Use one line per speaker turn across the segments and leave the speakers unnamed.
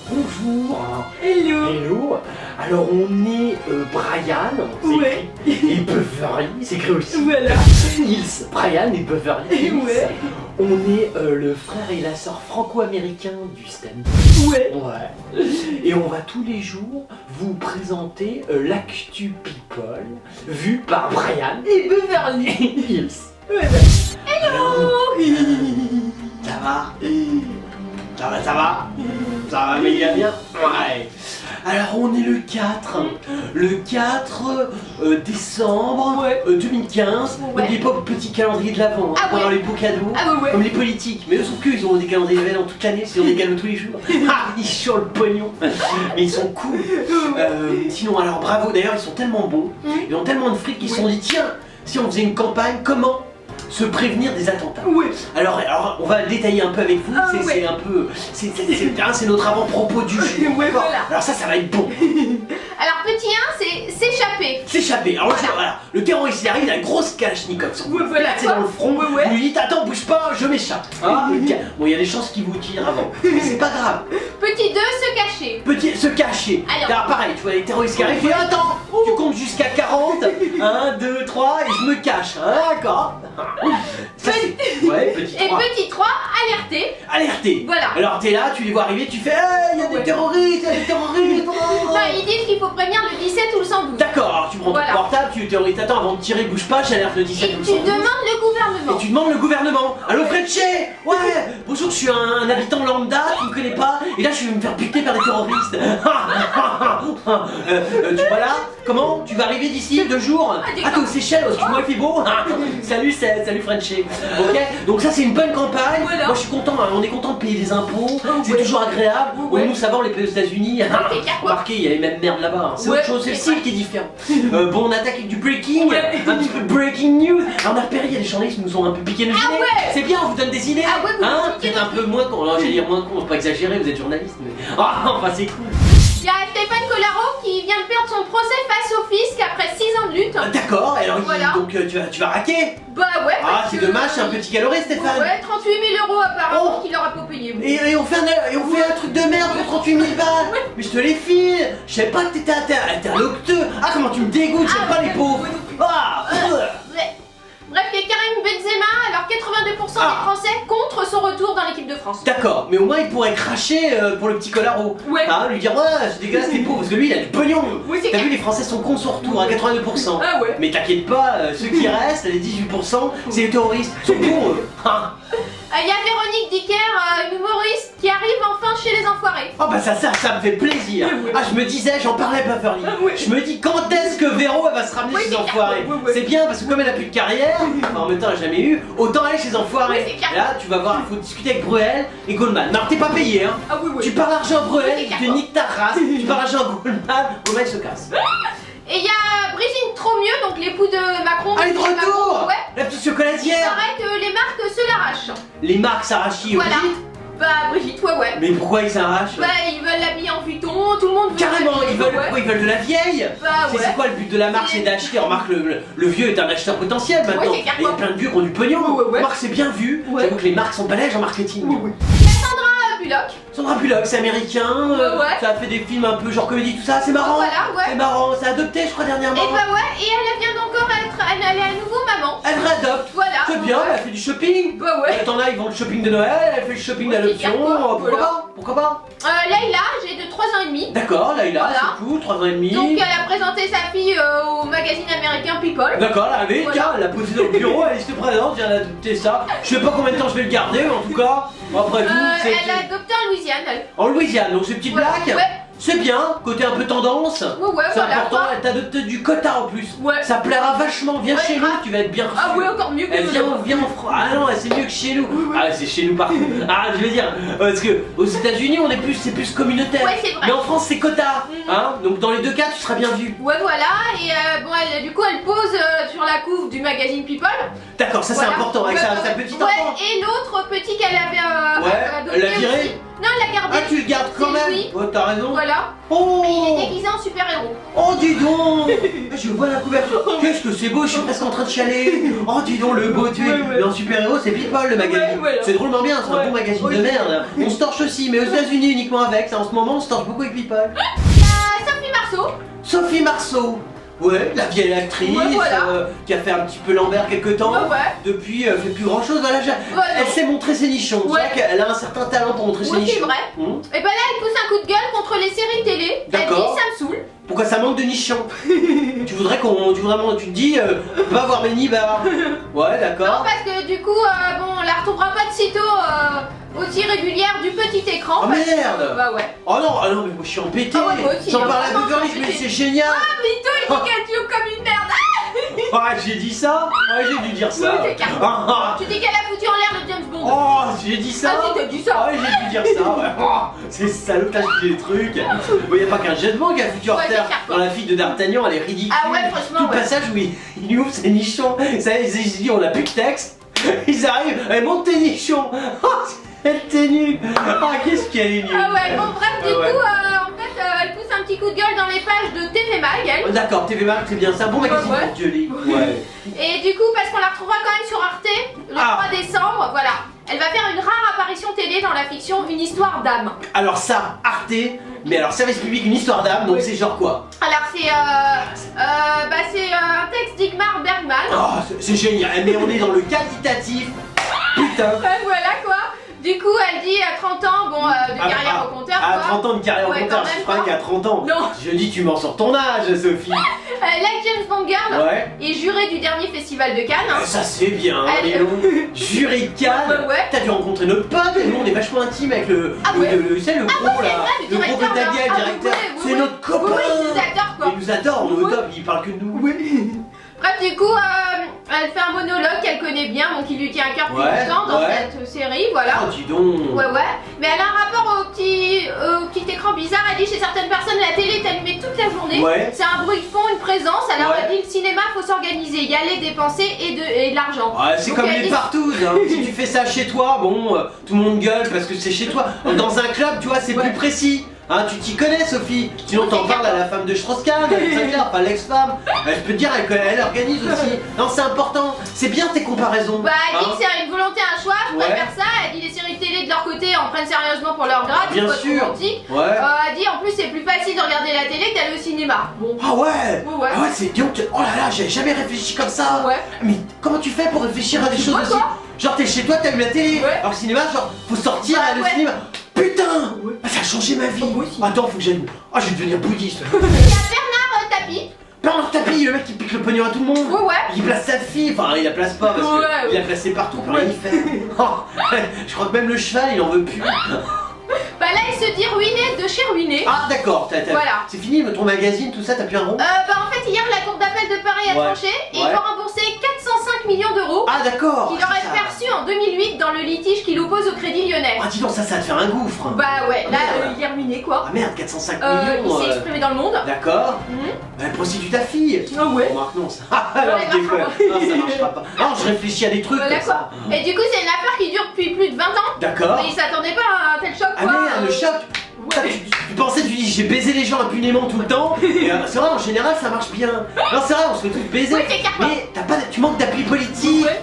Bonjour.
Hello.
Hello. Alors on est Brian,
Ouais.
et Beverly, c'est écrit aussi.
Voilà.
Hills. Brian et Beverly Hills.
Ouais.
On est le frère et la sœur franco-américains du stand.
Ouais.
Ouais. Et on va tous les jours vous présenter l'actu people vu par Brian
Et Beverly.
Hills.
Voilà.
Ça va? Ça va méga bien? Ouais. Alors on est le 4 décembre
Ouais.
2015.
Ouais.
N'oubliez pas votre petit calendrier de l'avant,
Ah
pendant
ouais.
les beaux cadeaux.
Ah ouais.
Comme les politiques, mais eux sauf qu'eux ils ont des calendriers d'événements toute l'année, ils ont des cadeaux tous les jours. Ah, ils sur le pognon, mais ils sont cool. Sinon alors bravo, d'ailleurs ils sont tellement bons, ils ont tellement de fric qu'ils se sont dit tiens, si on faisait une campagne, comment se prévenir des attentats.
Ouais.
Alors on va détailler un peu avec vous,
Ah,
c'est
ouais.
un peu, c'est notre avant-propos du jour.
Ouais,
d'accord.
voilà.
Alors ça va être bon.
Alors petit 1, c'est s'échapper.
S'échapper. Alors
Voilà.
voilà, le terroriste il arrive, il a une grosse kalachnikov.
Ouais, voilà.
C'est dans le front,
Ouais, ouais.
vous lui dites attends bouge pas, je m'échappe. Ah, bon il y a des chances qu'il vous tire avant, mais c'est pas grave.
Petit 2, se cacher.
Petit, se cacher.
Alors.
Pareil, tu vois les terroristes qui arrivent, tu dis attends, tu comptes jusqu'à 40, 1, 2, 3 et je me cache. Ah, d'accord. Ça, ouais, petit
Et
3.
petit 3, alerter.
Alerté.
Voilà.
Alors t'es là, tu les vois arriver, tu fais il y a des
Ouais.
terroristes, il y a des terroristes. Oh.
Enfin, ils disent qu'il faut prévenir le 17 ou le 112.
D'accord, alors tu prends
Voilà.
ton portable, tu terroriste, attends avant de tirer, bouge pas, j'alerte le 17
Et
ou le
tu
112.
demandes le gouvernement.
Et tu demandes le gouvernement. Allô Frecce. Ouais. Bonjour, je suis un habitant lambda, tu me connais pas. Et là je vais me faire buter par des terroristes. Tu vois là? Comment? Tu vas arriver d'ici 2 jours? Ah t'es aux Seychelles, excuse-moi il fait beau. Salut Frecce. Ok. Donc ça c'est une bonne campagne.
Voilà.
Moi je suis content, hein. On est content de payer des impôts. C'est
Ouais.
toujours agréable.
Ouais.
Ouais, nous ça va, on les paye aux États-Unis.
c'est clair.
Remarquez, il y a les mêmes merdes là-bas. Hein. C'est
Ouais.
autre chose, c'est le
C'est
style
vrai.
qui est différent. Bon, on attaque avec du breaking,
Ouais.
un petit peu de breaking news. Alors on a repéré, il y a des journalistes qui nous ont un peu piqué le gilet.
ouais.
C'est bien, on vous donne des idées.
Ah ouais, vous
Hein?
nous piquez
Peut-être un peu moins con. Alors j'allais dire moins con, on va pas exagérer, vous êtes journaliste. Mais... Ah, enfin c'est cool.
Il y a Stéphane Collaro qui vient de perdre son procès face au fisc après 6 ans de lutte.
D'accord, alors
Voilà.
donc tu vas raquer.
Bah ouais.
Ah,
parce
c'est
que-
dommage, c'est un petit caloré Stéphane.
Ouais, 38 000 euros apparemment
Oh.
qu'il aurait pas payé.
Et on fait un truc de merde pour 38 000 balles. Mais je te les file. Je savais pas que t'étais interlocuteur. Ah, comment tu me dégoûtes, j'aime pas les pauvres. Ah,
Ouais. Bref, il y a Karim Benzema, alors 82%
Ah.
des Français contre son retour dans l'équipe de France.
D'accord, mais au moins il pourrait cracher pour le petit Collaro.
Ouais.
Hein, lui dire ouais, c'est dégueulasse les pauvres, parce que lui il a du pognon.
Oui, c'est
T'as
clair.
vu, les Français sont cons sur retour à 82%.
Ah ouais.
Mais t'inquiète pas, ceux qui restent, les 18%, c'est les terroristes. Ils sont cons eux. Ah.
Il y a Véronique Dicker, une humoriste, qui arrive enfin chez les enfoirés.
Oh bah ça me fait plaisir.
Ouais, ouais.
Ah, je me disais, j'en parlais à Beverly.
Ah ouais.
Je me dis quand est-ce que Véro elle va se ramener
Oui,
chez les
c'est
enfoirés.
clair. Ouais, ouais.
C'est bien parce que comme elle a plus de carrière, enfin, en même temps elle a jamais eu, autant aller chez les enfoirés.
Oui, c'est clair.
Et là tu vas voir, il faut discuter avec Bruel et Goldman. Non, t'es pas payé hein.
Ah oui, oui.
Tu parles argent à Bruel,
Oui, c'est
tu te
clair.
niques ta race, tu parles argent à Goldman, Goldman se casse.
Et il y a Brigitte Tromieux, donc l'époux de Macron.
Allez de
Brigitte
retour.
Macron. Ouais.
La petite
Il
chocolatière.
paraît que les marques se l'arrachent.
Les marques s'arrachent au
Voilà.
Brigitte.
Bah Brigitte, ouais.
Mais pourquoi ils s'arrachent?
Bah ils veulent l'habiller en futon, tout le monde veut.
Carrément, ils veulent,
Ouais.
pourquoi ils veulent de la vieille.
Bah
C'est
ouais.
quoi le but de la marque? C'est d'acheter. Remarque, le vieux est un acheteur potentiel maintenant.
Ouais, c'est
Et il y a
clair.
plein de vieux qui ont du pognon.
Ouais, ouais.
Remarque, c'est bien vu.
Ouais.
J'avoue que les marques sont balèzes en marketing.
Oui, oui.
Il y a Sandra Bullock.
Sandra Bullock, c'est américain.
Ouais.
Ça a fait des films un peu genre comédie, tout ça. C'est marrant.
Voilà, ouais.
C'est marrant. C'est adopté, je crois, dernièrement.
Et bah ouais, et elle vient d'encore être. Elle est à nouveau maman.
Elle réadopte.
Voilà.
C'est bien,
Ouais.
elle a fait du shopping.
Bah ouais.
T'en as, ils vont le shopping de Noël. Elle fait le shopping
Ouais,
d'adoption.
c'est bien, quoi.
Pourquoi
Voilà.
pas? Pourquoi pas?
Layla, j'ai de 3 ans et demi.
D'accord, Laïla,
Voilà.
c'est cool, 3 ans et demi.
Donc elle a présenté sa fille au magazine américain People.
D'accord, la avait,
Voilà.
tiens, elle l'a posé dans le bureau, elle se présente, j'ai adopté ça. Je sais pas combien de temps je vais le garder, mais en tout cas, après tout, c'est
Elle a adopté en Louisiane. Elle.
en Louisiane, donc c'est petite
Voilà.
blague.
Ouais.
C'est bien, côté un peu tendance.
Ouais,
C'est
voilà.
important,
quoi.
elle t'adopte du quota en plus.
Ouais.
Ça plaira vachement, viens
Ouais,
chez nous,
grave.
tu vas être bien reçu.
Ah ouais, encore mieux que
Elle vient en France. Ah non, c'est mieux que chez nous. Ah, c'est chez nous partout. Ah, je veux dire, parce que aux États-Unis, c'est plus communautaire.
Ouais, c'est vrai.
Mais en France, c'est quota.
Mhm.
Hein, donc dans les deux cas, tu seras bien vu.
Ouais, voilà. Et bon, du coup, elle pose sur la couve du magazine People.
D'accord, ça
Voilà.
c'est important avec
Ouais,
sa
ouais,
petite
ouais.
enfant.
Et l'autre petit qu'elle avait
Ouais,
adopté
elle l'a viré.
aussi. Non, il l'a gardé.
Ah, tu le gardes quand
C'est
même.
lui.
Oh, t'as raison.
Voilà.
Oh.
Et il est déguisé en super-héros.
Oh, dis donc. Je vois la couverture. Qu'est-ce que c'est beau, je suis presque en train de chialer. Oh, dis donc, le beau tué.
Ouais.
Mais en super-héros, c'est People, le magazine.
Ouais, voilà.
C'est drôlement bien, c'est un
Ouais.
bon magazine de
Ok.
merde. On se torche aussi, mais aux États-Unis uniquement avec. Ça, en ce moment, on se torche beaucoup avec People.
Sophie Marceau.
Sophie Marceau. Ouais, la vieille actrice
Ouais, voilà.
qui a fait un petit peu l'envers quelque temps.
Ouais.
Depuis, elle fait plus grand chose. Voilà, elle
non.
sait montrer ses nichons. C'est
Ouais.
vrai qu'elle a un certain talent pour montrer ses
Oui, c'est
nichons.
vrai.
Hum.
Et ben là, elle pousse un coup de gueule contre les séries télé. Elle dit
D'accord.
ça me saoule.
Pourquoi ça manque de nichons? Tu voudrais tu te dis, va voir Benny Bar. Ouais,
Non,
d'accord.
parce que du coup, bon, on la retrouvera pas de sitôt aussi régulière du petit écran.
Oh
parce que,
merde.
Bah ouais.
Oh non, mais moi je suis embêté.
Ah ouais, moi aussi,
J'en
hein,
parle à
vraiment,
Beverly,
je
je me
suis
dis c'est génial.
Ah, Vito, il dit qu'elle joue comme une merde.
Ouais, j'ai dit ça. Ouais, j'ai dû dire ça.
Oui, c'est carrément.
Ah,
Tu dis qu'elle a foutu en l'air le James Bond.
oh, j'ai dit ça.
Ah, si, t'as dit ça.
Ouais, j'ai dû dire ça. Ouais. Oh, c'est salotage des trucs. Bon, y a pas qu'un jet de banque qui a foutu en
Ouais, c'est
terre.
clair, quoi.
Dans la fille de D'Artagnan, elle est ridicule.
Ah ouais, franchement,
Tout le
ouais.
passage où il ouvre ses nichons. Ça, ils se disent, on a plus de texte. Ils arrivent, elle monte tes nichons. Oh, elle t'est nulle. Ah, qu'est-ce qu'elle est nulle.
Ah ouais, bon, bref, du
Ah ouais.
coup, en fait, elle pousse un petit coup de gueule dans les pages de TV Mag, elle.
Oh, d'accord, TV Mag, c'est bien, c'est un bon magazine
Ouais.
pour gueuler. Ouais.
Et du coup, parce qu'on la retrouvera quand même sur Arte le
Ah.
3 décembre, voilà. Elle va faire une rare apparition télé dans la fiction Une histoire d'âme.
Alors ça, Arte, mais alors service public, une histoire d'âme, donc
Oui.
c'est genre quoi?
Alors c'est un texte d'Igmar Bergman.
Oh, c'est génial, mais on est dans le qualitatif. Putain.
Voilà quoi. Du coup, elle dit à 30 ans, bon, de carrière au compteur,
À
quoi.
30 ans de carrière
Ouais,
au compteur,
quand même,
je crois
quoi.
qu'à 30 ans.
Non.
Je dis, tu mens sur ton âge, Sophie.
La James Bond Girl
Ouais.
est jurée du dernier festival de Cannes. hein.
Ça c'est bien,
Elle-
dis donc. Jury de Cannes.
Ouais.
T'as dû rencontrer notre pote, et nous on est vachement intime avec le.
Ah ouais.
Tu sais, le gros là.
Le
Le gros que t'as dit, le
là.
directeur.
Ah, oui,
C'est
oui.
notre copain.
Oui, ils nous adorent quoi.
Il nous adore, on est au
Oui.
top, il parle que de nous.
Bref, du coup, elle fait un monologue qu'elle connaît bien, donc qui lui tient à cœur depuis
Ouais,
longtemps dans
ouais.
cette série, voilà.
Oh, dis donc.
Ouais, mais elle a un rapport au petit écran bizarre. Elle dit chez certaines personnes, la télé est allumée toute la journée.
Ouais.
C'est un bruit de fond, une présence. Alors
Ouais.
elle dit le cinéma, faut s'organiser, y aller, dépenser et de l'argent.
Ouais, c'est
Donc,
comme
elle
les
dit-
partouzes, hein. Si tu fais ça chez toi, bon, tout le monde gueule parce que c'est chez toi. Dans un club, tu vois, c'est
Ouais.
plus précis. Hein, tu t'y connais, Sophie. Sinon,
Oui,
t'en
c'est
parles
clair.
à la femme de Strauss-Kahn, enfin l'ex-femme. Je peux te dire, elle organise aussi. Non, c'est important. C'est bien tes comparaisons.
Bah, elle dit
hein.
que c'est une volonté, un choix, je
Ouais.
préfère ça. Elle dit les séries télé de leur côté en prennent sérieusement pour leur grade,
Bien
c'est pas
sûr.
trop romantique.
Ouais.
Elle dit en plus c'est plus facile de regarder la télé que d'aller au cinéma. Bon.
Ah ouais.
Ouais.
Ah ouais, c'est bien. Oh là là, j'avais jamais réfléchi comme ça.
Ouais.
Mais comment tu fais pour réfléchir à des choses
vois,
aussi?
toi
Genre, t'es chez toi, t'as eu la télé.
Ouais.
Alors, le cinéma, genre, faut sortir
Bah,
aller au
ouais.
cinéma. Putain. Ah, ça a changé ma vie.
Oh, moi aussi.
Attends, faut que j'aille. Oh, je vais devenir bouddhiste.
Il y a Bernard Tapie.
Bernard Tapie, le mec qui pique le pognon à tout le monde.
Ouais.
Il place sa fille, enfin il la place pas parce
Ouais.
qu'il l'a placé partout pour rien y faire. Oh, je crois que même le cheval il en veut plus.
Bah là il se dit ruiné de chez ruiné.
Ah d'accord,
Voilà.
c'est fini ton magazine, tout ça, t'as plus un rond?
Bah en fait hier la cour d'appel de Paris a
Ouais.
tranché et
Ouais.
il va rembourser 405 millions d'euros
Ah d'accord.
qu'il aurait
Ça.
perçu en 2008 dans le litige qu'il oppose au Crédit Lyonnais.
Ah dis donc, ça va te faire un gouffre.
Bah ouais, là
Merde.
il est ruiné quoi.
Ah merde, 405
Il
millions.
s'est exprimé dans le monde.
D'accord.
Mhm.
Prostitue ta fille.
Ah ouais.
Remarque non, ça. Alors je déconne. Non, ça marchera pas. Non, je réfléchis à des trucs
Voilà
comme
quoi.
ça.
Et du coup c'est une affaire qui dure depuis plus de 20 ans.
D'accord.
Mais il s'attendait pas à un tel choc
Ah
quoi.
merde, le choc.
Ouais.
Tu pensais, tu dis j'ai baisé les gens impunément tout le temps. Et, c'est vrai, en général ça marche bien. Non, c'est vrai, on se fait tous baiser.
Oui, c'est clair.
Mais tu manques d'appui politique.
Ouais.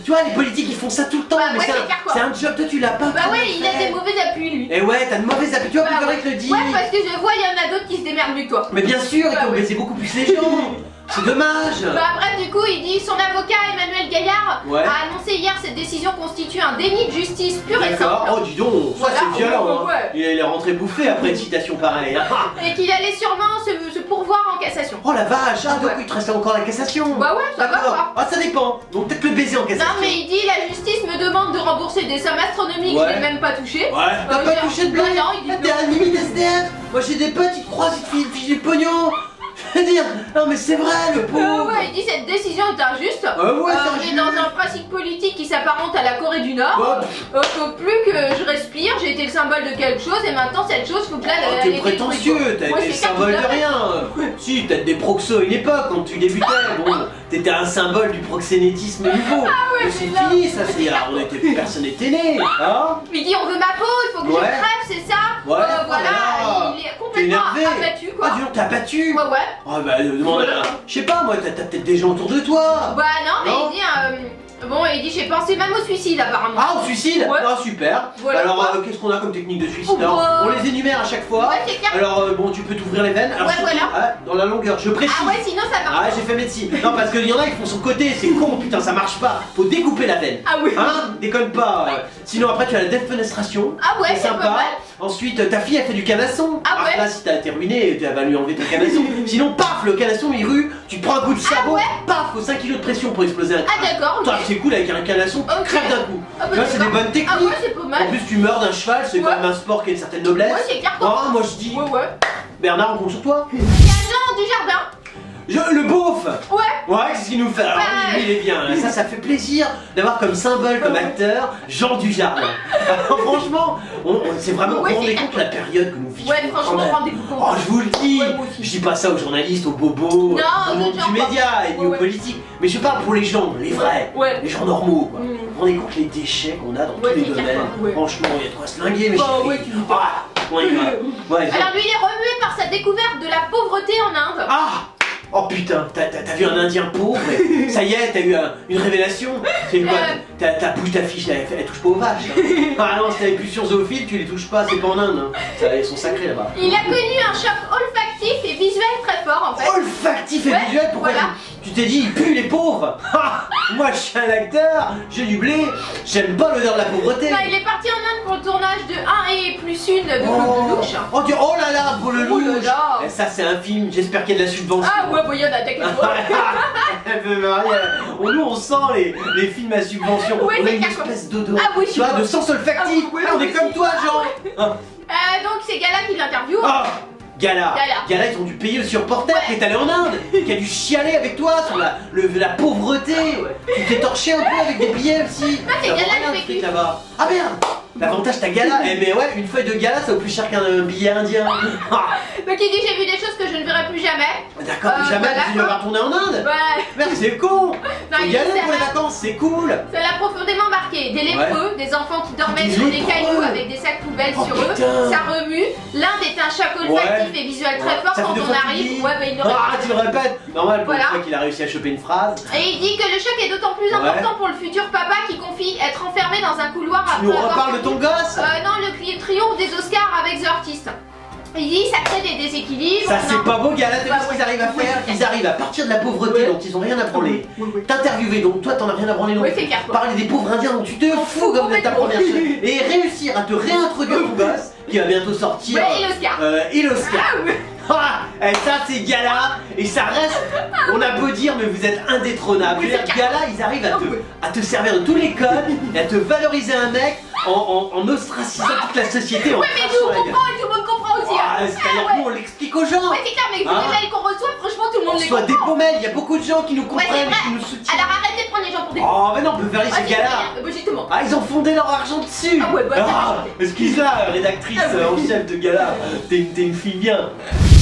Tu vois, les politiques ils font ça tout le temps.
Bah
mais
ouais,
c'est
c'est clair, quoi.
c'est un job, toi tu l'as pas.
Bah
comment
ouais, il a
faire
des mauvais appuis lui.
Et ouais, t'as de mauvais appuis. Tu vois,
Bah
plus
ouais.
que le dit.
Ouais, parce que je vois, il y en a d'autres qui se démerdent mieux que toi.
Mais bien sûr, ils
Bah
ont
ouais.
baisé beaucoup plus les gens. C'est dommage.
Bah bref, du coup, il dit son avocat Emmanuel Gaillard
Ouais.
a annoncé hier cette décision constitue un déni de justice pur et
D'accord.
simple
Oh, dis donc, ça
Voilà.
c'est violent.
Ouais.
Hein. Il est rentré bouffé après une citation pareille. hein.
et qu'il allait sûrement se pourvoir en cassation.
Oh la vache, ah, donc
Ouais.
il te reste encore la cassation.
Bah ouais, ça va
D'accord.
quoi.
Ah, ça dépend. Donc peut-être le baiser en cassation.
Non mais il dit la justice me demande de rembourser des sommes astronomiques,
Ouais.
je l'ai même pas touché.
Ouais, t'as pas
j'ai-
touché de blague.
Non, il dit
T'es
non.
un limite SDF. Moi j'ai des potes, ils te croisent, ils te filent du pognon. Je veux dire, non mais c'est vrai le pauvre.
Ouais, il dit cette décision est injuste.
Ouais,
On
c'est
est dans un principe politique qui s'apparente à la Corée du Nord.
Bah,
Faut plus que je respire, j'ai été le symbole de quelque chose et maintenant cette chose faut que là elle
t'es
est détruite,
prétentieux,
quoi.
t'as
Ouais,
été
c'est clair,
symbole
tout
de
à fait.
rien. Si, t'as des proxos à une époque quand tu débutais. Bon, t'étais un symbole du proxénétisme nouveau.
ouais,
Mais c'est
mais là-
fini, ça, personne n'était né, hein.
Il dit on veut ma peau, il faut que je
Ouais.
crève, c'est ça.
Ouais,
Voilà,
voilà.
il est
T'es
complètement
énervé.
abattu
Ah,
quoi.
dis donc, t'as battu.
Ouais, ouais.
Ah bah demande à... Je sais pas moi, t'as peut-être des gens autour de toi.
Bah non, mais
Non.
il dit bon, il dit j'ai pensé même au suicide apparemment.
Ah, au suicide.
Ouais.
Ah, super.
Voilà.
Alors qu'est-ce qu'on a comme technique de suicide?
Oh,
Alors,
bah.
on les énumère à chaque fois.
Ouais, c'est clair.
Alors bon, tu peux t'ouvrir les veines. Alors,
Ouais,
surtout,
voilà.
dans la longueur, je précise.
Ah ouais, sinon ça marche.
Ah, j'ai fait médecine. Non, parce qu'il y en a qui font son côté, c'est con, putain, ça marche pas. Faut découper la veine.
Ah oui.
Hein? Déconne pas. Sinon, après, tu as la défenestration.
Ah ouais, c'est pas
sympa.
mal.
Ensuite, ta fille, elle fait du canasson.
Ah ouais.
Là, si t'as été ruiné, tu vas lui enlever ton canasson. Sinon, paf, le canasson, il rue. Tu prends un coup de sabot.
ouais.
Paf, faut 5 kg de pression pour exploser un
Ah
crâne.
d'accord, ok.
Putain, c'est cool avec un canasson, tu
Ok.
crèves d'un coup.
Ah, bah,
Tu vois, c'est des
d'accord.
bonnes techniques.
Ah ouais, c'est pas
En
mal.
plus, tu meurs d'un cheval, c'est quand
Ouais.
même un sport qui a une certaine noblesse.
Ouais, c'est clair.
Oh, moi je dis,
Ouais, ouais.
Bernard, on compte sur toi.
Il y a Jean du jardin.
Le beauf.
Ouais.
Ouais, c'est ce qu'il nous fait. Alors,
Ouais.
lui, il est bien. Ça fait plaisir d'avoir comme symbole, comme acteur, Jean Dujardin. Alors, franchement, c'est vraiment,
Ouais,
vous vous rendez
c'est
compte de la période que nous vivons.
Ouais,
quand
franchement,
même.
rendez-vous compte.
Oh, je vous le dis.
Ouais, moi aussi.
Je dis pas ça aux journalistes, aux bobos,
Non,
au monde
aux gens
du
pas.
média et ni
Ouais,
aux
ouais.
politiques. Mais je parle pour les gens, les vrais,
Ouais.
les gens normaux. Quoi.
Mm.
Vous vous rendez compte les déchets qu'on a dans
Ouais,
tous les
c'est clair,
domaines.
quoi. Ouais.
Franchement, il y a de quoi se linguer, mes
Bah,
chéris.
ouais, tu me
Ah, on y va. Ouais,
Alors lui il est remué par sa découverte de la pauvreté en Inde.
Ah! Oh putain, t'as vu un indien pauvre et ça y est, t'as eu une révélation. C'est quoi? Ta bouche d'affiche, elle touche pas aux vaches. Hein. Ah non, si t'avais plus sur zoophile, tu les touches pas, c'est pas en Inde. Hein. Ils sont sacrés là-bas.
Il a connu un choc olfactif et visuel très fort en fait.
Olfactif et
Ouais,
visuel, pourquoi
voilà.
tu t'es dit, ils puent les pauvres? Ah, moi je suis un acteur, j'ai du blé, j'aime pas l'odeur de la pauvreté.
Bah, il est parti en Inde pour le tournage de 1 et plus 1 de Claude Lelouch.
Oh, oh là là, pour le
Oh là
louche.
là.
Ça c'est un film, j'espère qu'il y a de la subvention.
Ah ouais, bon, il y en a techniquement.
Elle veut marier. Nous on sent les films à subvention.
Ouais,
On a
c'est
une
clair.
espèce d'odeur.
Ah oui,
tu vois, de sens olfactif.
Ah oui,
Ah, on est
oui,
comme
oui.
toi, Jean. Ah.
Donc c'est Gala qui l'interviewe.
Ah, Gala.
Gala.
Ils ont dû payer aussi au reporter qui est allé en Inde, qui a dû chialer avec toi sur la pauvreté. Tu t'es torché un peu avec des billets aussi.
Ah, c'est
Ça vaut
Gala
rien,
le
le
mec.
fric, là-bas. Ah merde. L'avantage t'as Gala. Eh mais ouais, une feuille de Gala ça vaut plus cher qu'un billet indien. Ah,
Donc il dit j'ai vu des choses que je ne verrai plus jamais.
d'accord, jamais
voilà,
tu vas
quoi.
retourner en Inde.
Ouais.
Merde, c'est con.
Non,
Faut
il
y aller
dit,
pour les
ça
vacances, c'est cool.
l'a profondément marqué. Des lépreux, des enfants qui dormaient
Des
sur des
lépreux.
cailloux avec des sacs poubelles
Oh,
sur eux.
putain.
Ça remue. L'Inde est un choc olfactif et visuel très fort
Ça fait
quand
deux
on
fois qu'il
arrive.
dit.
Ouais, mais il le
Ah,
répète.
tu le répètes. Normal pour
Voilà.
une fois qu'il a réussi à choper une phrase.
Et il dit que le choc est d'autant plus important pour le futur papa qui confie être enfermé dans un couloir
Tu
après
nous
avoir
reparles de ton gosse.
Non, le triomphe des Oscars avec The Artist. Il dit ça crée des déséquilibres.
Ça
non.
c'est pas beau, Gala, t'as
Bah,
vu ce qu'ils
ouais.
arrivent à faire? Ils arrivent à partir de la pauvreté
Ouais.
dont ils ont rien à branler. T'interviewer, donc toi t'en as rien à branler non
Ouais,
plus.
c'est clair, quoi.
Parler des pauvres indiens dont tu te fous comme de ta
complètement.
première chose. Et réussir à te réintroduire ton gosse qui va bientôt sortir.
Ouais, et l'Oscar.
Et l'Oscar.
Ah ouais.
Ah, et ça c'est Gala et ça reste, on a beau dire mais vous êtes indétrônable.
Oui,
Je veux dire,
c'est
Gala ils arrivent à te servir de tous les codes et à te valoriser un mec en ostracisant toute la société.
Ouais, mais nous on comprend et tout le monde comprend aussi.
Ah,
hein.
c'est-à-dire
Ah,
que nous on l'explique aux gens.
Ouais, c'est clair, mais vu
Ah.
les mails qu'on reçoit, franchement tout le monde
On
les
soit des
comprend.
pommelles, il y a beaucoup de gens qui nous
Ouais,
comprennent
c'est
et
vrai.
qui nous soutiennent.
Alors arrêtez de prendre les gens pour des
Oh mais non, Beverly
Ah,
c'est
c'est
Gala.
vrai. Bah, justement.
Ah ils ont fondé leur argent dessus.
Ah ouais, bah,
excuse-la, rédactrice
Ah ouais.
en chef de Gala. T'es une fille bien.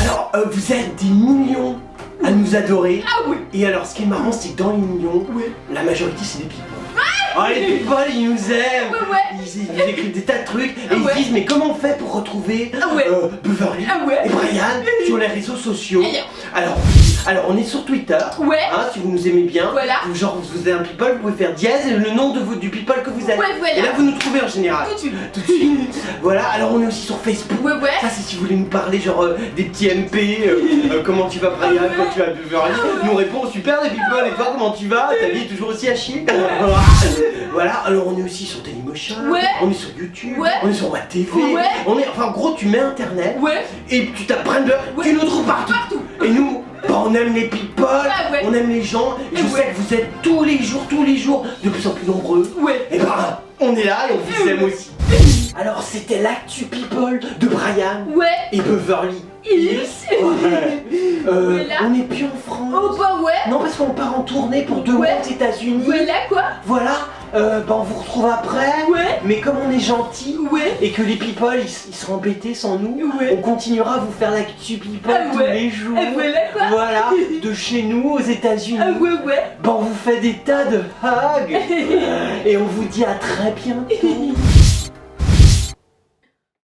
Alors vous êtes des millions à nous adorer.
Ah oui.
Et alors ce qui est marrant c'est que dans les millions, la majorité c'est des people. Ah les people ils nous aiment.
Ouais, ouais.
Ils écrivent des tas de trucs et
Ah
ils
ouais.
se disent mais comment on fait pour retrouver
Ah ouais.
Beverly
Ah ouais.
et Brian sur les réseaux sociaux. Alors on est sur Twitter.
Ouais.
Hein, si vous nous aimez bien,
Voilà.
genre vous êtes un people, vous pouvez faire dièse et le nom du people que vous êtes.
Ouais, voilà.
Et là vous nous trouvez en général.
Tout de suite.
Tout de suite. Voilà, alors on est aussi sur Facebook.
Ouais, ouais.
Ça c'est si vous voulez nous parler genre des petits MP, comment tu vas Brian,
Ah ouais.
quand tu vas Beverly, nous répond super des people et toi comment tu vas, ta vie est toujours aussi à chier. Voilà, alors on est aussi sur Dailymotion,
Ouais.
on est sur YouTube,
Ouais.
on est sur WatTV,
Ouais.
on est, enfin en gros tu mets internet
Ouais.
et tu tapes Brandon,
Ouais.
tu nous trouves partout.
Partout.
Et nous, bah, on aime les people,
Ah ouais.
on aime les gens, et je
Ouais.
sais que vous êtes tous les jours, de plus en plus nombreux.
Ouais.
Et bah, on est là et on vous aime aussi. Alors, c'était l'actu people de Brian
Ouais.
et Beverly
Hills.
Ouais.
Voilà.
On n'est plus en France.
Oh bah ouais.
Non, parce qu'on part en tournée pour 2 mois
Ouais.
aux États-Unis.
Voilà quoi.
Voilà. on vous retrouve après.
Ouais.
Mais comme on est gentils
Ouais.
et que les people ils seront embêtés sans nous,
Ouais.
on continuera à vous faire l'actu people
Ah
tous
ouais.
les jours.
Voilà quoi.
Voilà, de chez nous aux États-Unis.
Ouais.
On vous fait des tas de hugs et on vous dit à très bientôt.